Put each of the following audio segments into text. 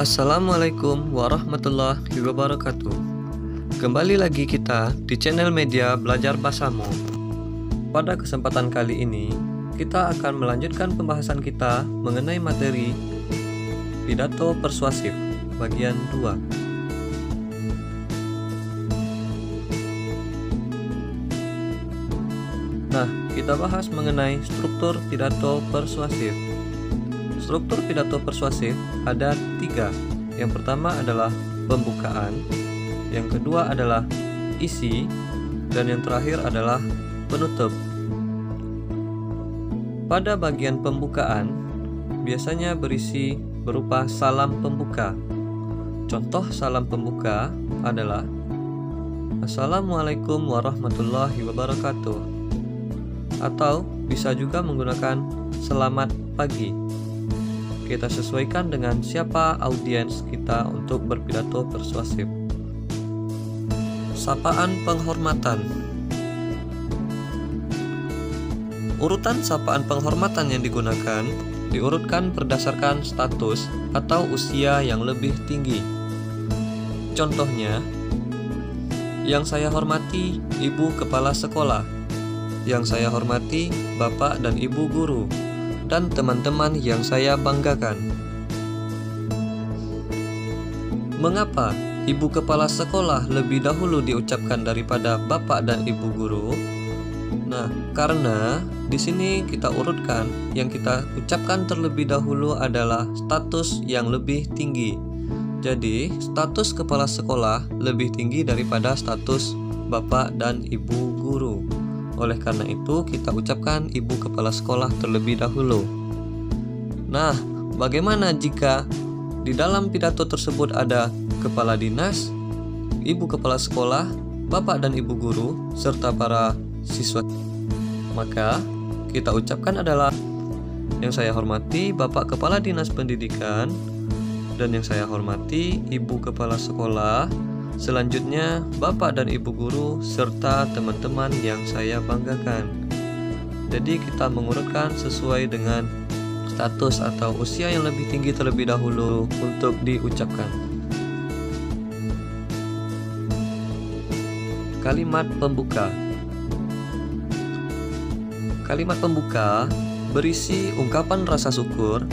Assalamualaikum warahmatullahi wabarakatuh. Kembali lagi kita di channel media Belajar Bahasamu. Pada kesempatan kali ini, kita akan melanjutkan pembahasan kita mengenai materi pidato persuasif bagian 2. Nah, kita bahas mengenai struktur pidato persuasif. Struktur pidato persuasif ada 3. Yang pertama adalah pembukaan, yang kedua adalah isi, dan yang terakhir adalah penutup. Pada bagian pembukaan, biasanya berisi berupa salam pembuka. Contoh salam pembuka adalah Assalamualaikum warahmatullahi wabarakatuh, atau bisa juga menggunakan selamat pagi. Kita sesuaikan dengan siapa audiens kita untuk berpidato persuasif. Sapaan penghormatan. Urutan sapaan penghormatan yang digunakan diurutkan berdasarkan status atau usia yang lebih tinggi. Contohnya, yang saya hormati Ibu Kepala Sekolah, yang saya hormati Bapak dan Ibu Guru, dan teman-teman yang saya banggakan. Mengapa Ibu Kepala Sekolah lebih dahulu diucapkan daripada Bapak dan Ibu Guru? Nah, karena di sini kita urutkan yang kita ucapkan terlebih dahulu adalah status yang lebih tinggi. Jadi, status kepala sekolah lebih tinggi daripada status Bapak dan Ibu Guru. Oleh karena itu, kita ucapkan Ibu Kepala Sekolah terlebih dahulu. Nah, bagaimana jika di dalam pidato tersebut ada Kepala Dinas, Ibu Kepala Sekolah, Bapak dan Ibu Guru, serta para siswa? Maka, kita ucapkan adalah yang saya hormati Bapak Kepala Dinas Pendidikan, dan yang saya hormati Ibu Kepala Sekolah, selanjutnya Bapak dan Ibu Guru serta teman-teman yang saya banggakan. Jadi kita mengurutkan sesuai dengan status atau usia yang lebih tinggi terlebih dahulu untuk diucapkan. Kalimat pembuka. Kalimat pembuka berisi ungkapan rasa syukur,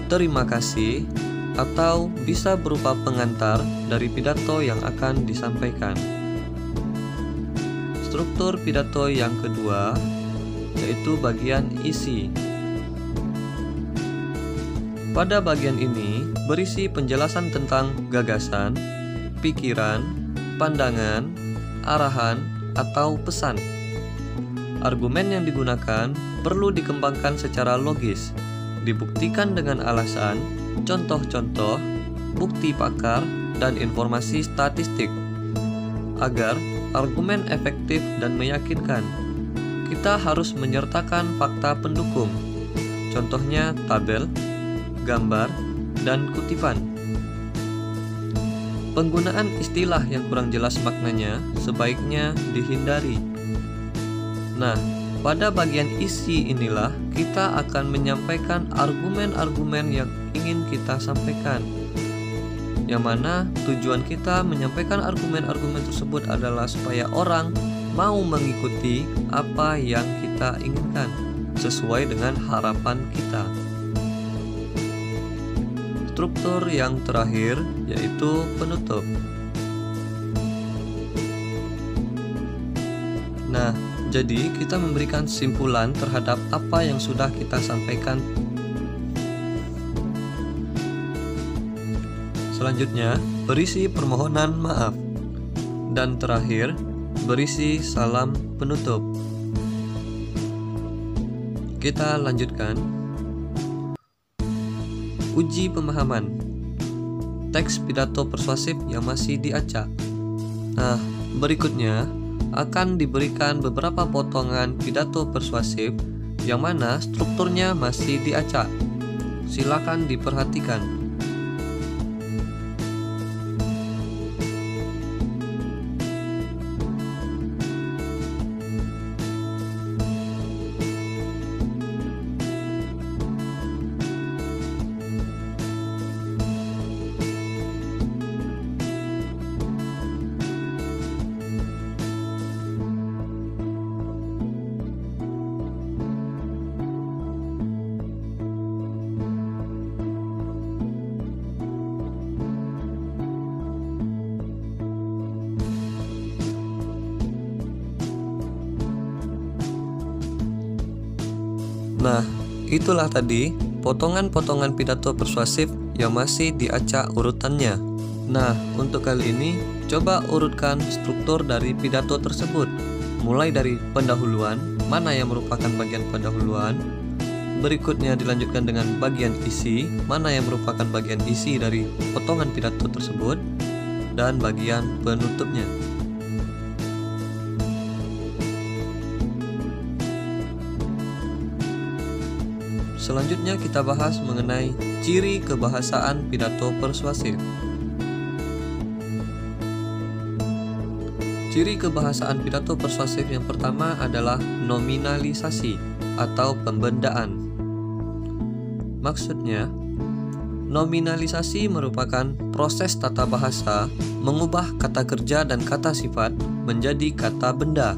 terima kasih, atau bisa berupa pengantar dari pidato yang akan disampaikan. Struktur pidato yang kedua yaitu bagian isi. Pada bagian ini berisi penjelasan tentang gagasan, pikiran, pandangan, arahan, atau pesan. Argumen yang digunakan perlu dikembangkan secara logis, dibuktikan dengan alasan, contoh-contoh, bukti pakar, dan informasi statistik. Agar argumen efektif dan meyakinkan, kita harus menyertakan fakta pendukung, contohnya tabel, gambar, dan kutipan. Penggunaan istilah yang kurang jelas maknanya sebaiknya dihindari. Nah, pada bagian isi inilah kita akan menyampaikan argumen-argumen yang ingin kita sampaikan, yang mana tujuan kita menyampaikan argumen-argumen tersebut adalah supaya orang mau mengikuti apa yang kita inginkan sesuai dengan harapan kita. Struktur yang terakhir yaitu penutup. Nah, jadi kita memberikan simpulan terhadap apa yang sudah kita sampaikan. Selanjutnya, berisi permohonan maaf. Dan terakhir, berisi salam penutup. Kita lanjutkan. Uji pemahaman. Teks pidato persuasif yang masih diacak. Nah, berikutnya akan diberikan beberapa potongan pidato persuasif yang mana strukturnya masih diacak. Silakan diperhatikan. Nah, itulah tadi potongan-potongan pidato persuasif yang masih diacak urutannya. Nah, untuk kali ini coba urutkan struktur dari pidato tersebut. Mulai dari pendahuluan, mana yang merupakan bagian pendahuluan. Berikutnya dilanjutkan dengan bagian isi, mana yang merupakan bagian isi dari potongan pidato tersebut, dan bagian penutupnya. Selanjutnya kita bahas mengenai ciri kebahasaan pidato persuasif. Ciri kebahasaan pidato persuasif yang pertama adalah nominalisasi atau pembendaan. Maksudnya, nominalisasi merupakan proses tata bahasa mengubah kata kerja dan kata sifat menjadi kata benda.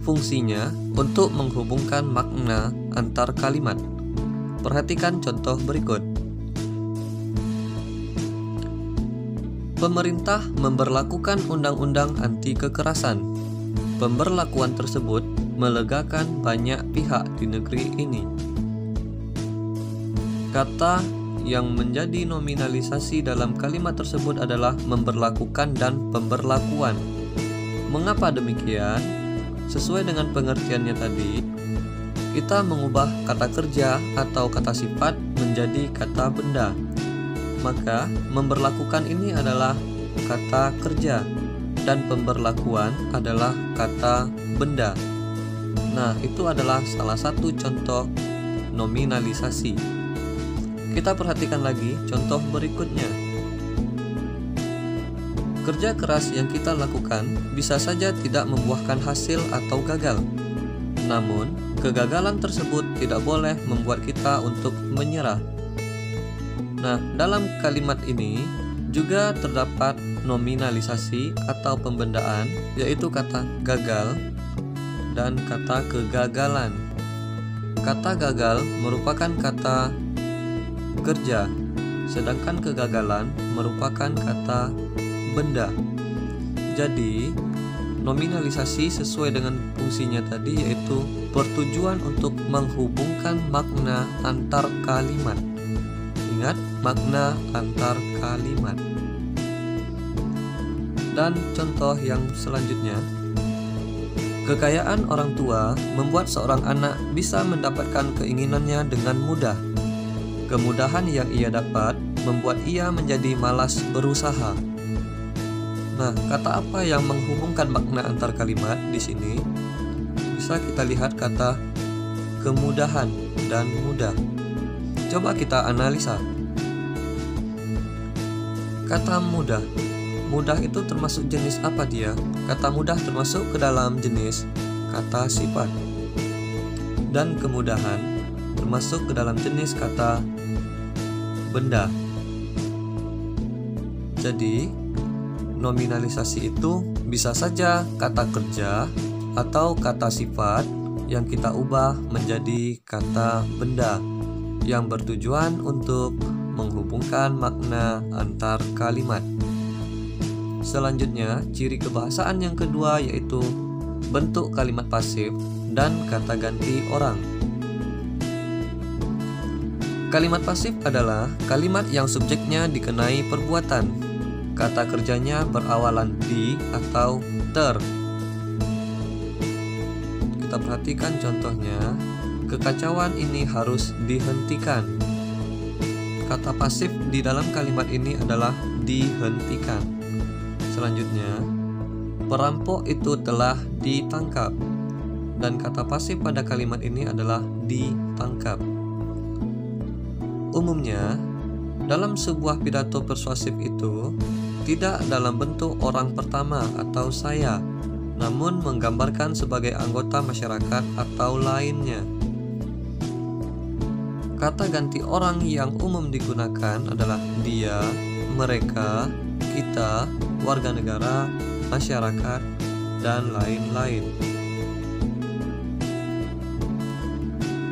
Fungsinya untuk menghubungkan makna antar kalimat. Perhatikan contoh berikut. Pemerintah memberlakukan undang-undang anti kekerasan. Pemberlakuan tersebut melegakan banyak pihak di negeri ini. Kata yang menjadi nominalisasi dalam kalimat tersebut adalah memberlakukan dan pemberlakuan. Mengapa demikian? Sesuai dengan pengertiannya tadi, kita mengubah kata kerja atau kata sifat menjadi kata benda. Maka memberlakukan ini adalah kata kerja dan pemberlakuan adalah kata benda. Nah, itu adalah salah satu contoh nominalisasi. Kita perhatikan lagi contoh berikutnya. Kerja keras yang kita lakukan bisa saja tidak membuahkan hasil atau gagal. Namun, kegagalan tersebut tidak boleh membuat kita untuk menyerah. Nah, dalam kalimat ini juga terdapat nominalisasi atau pembendaan, yaitu kata gagal dan kata kegagalan. Kata gagal merupakan kata kerja, sedangkan kegagalan merupakan kata benda. Jadi, nominalisasi sesuai dengan fungsinya tadi, yaitu bertujuan untuk menghubungkan makna antar kalimat. Ingat, makna antar kalimat. Dan contoh yang selanjutnya, kekayaan orang tua membuat seorang anak bisa mendapatkan keinginannya dengan mudah. Kemudahan yang ia dapat membuat ia menjadi malas berusaha. Nah, kata apa yang menghubungkan makna antar kalimat di sini? Bisa kita lihat kata kemudahan dan mudah. Coba kita analisa. Kata mudah. Mudah itu termasuk jenis apa dia? Kata mudah termasuk ke dalam jenis kata sifat. Dan kemudahan termasuk ke dalam jenis kata benda. Jadi, nominalisasi itu bisa saja kata kerja atau kata sifat yang kita ubah menjadi kata benda yang bertujuan untuk menghubungkan makna antar kalimat. Selanjutnya, ciri kebahasaan yang kedua yaitu bentuk kalimat pasif dan kata ganti orang. Kalimat pasif adalah kalimat yang subjeknya dikenai perbuatan. Kata kerjanya berawalan di atau ter. Kita perhatikan contohnya, kekacauan ini harus dihentikan. Kata pasif di dalam kalimat ini adalah dihentikan. Selanjutnya, perampok itu telah ditangkap. Dan kata pasif pada kalimat ini adalah ditangkap. Umumnya, dalam sebuah pidato persuasif itu tidak dalam bentuk orang pertama atau saya, namun menggambarkan sebagai anggota masyarakat atau lainnya. Kata ganti orang yang umum digunakan adalah dia, mereka, kita, warga negara, masyarakat, dan lain-lain.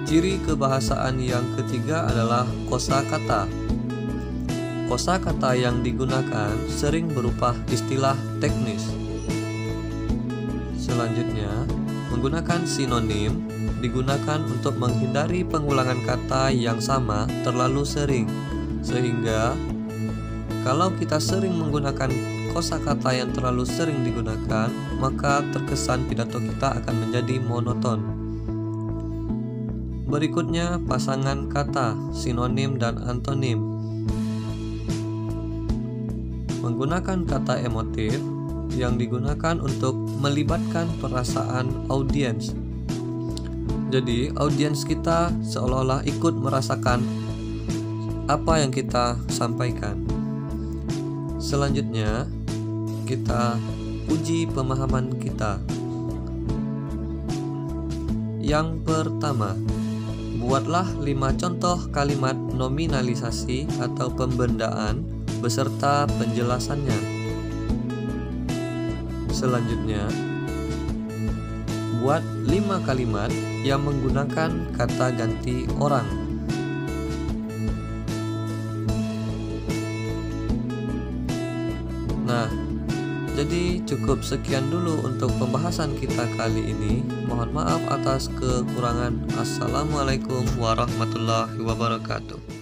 Ciri kebahasaan yang ketiga adalah kosakata. Kosakata yang digunakan sering berupa istilah teknis. Selanjutnya, menggunakan sinonim digunakan untuk menghindari pengulangan kata yang sama terlalu sering, sehingga kalau kita sering menggunakan kosakata yang terlalu sering digunakan, maka terkesan pidato kita akan menjadi monoton. Berikutnya, pasangan kata, sinonim dan antonim. Menggunakan kata emotif yang digunakan untuk melibatkan perasaan audiens. Jadi, audiens kita seolah-olah ikut merasakan apa yang kita sampaikan. Selanjutnya, kita uji pemahaman kita. Yang pertama, buatlah 5 contoh kalimat nominalisasi atau pembendaan beserta penjelasannya. Selanjutnya, buat 5 kalimat yang menggunakan kata ganti orang. Nah, jadi cukup sekian dulu untuk pembahasan kita kali ini. Mohon maaf atas kekurangan. Assalamualaikum warahmatullahi wabarakatuh.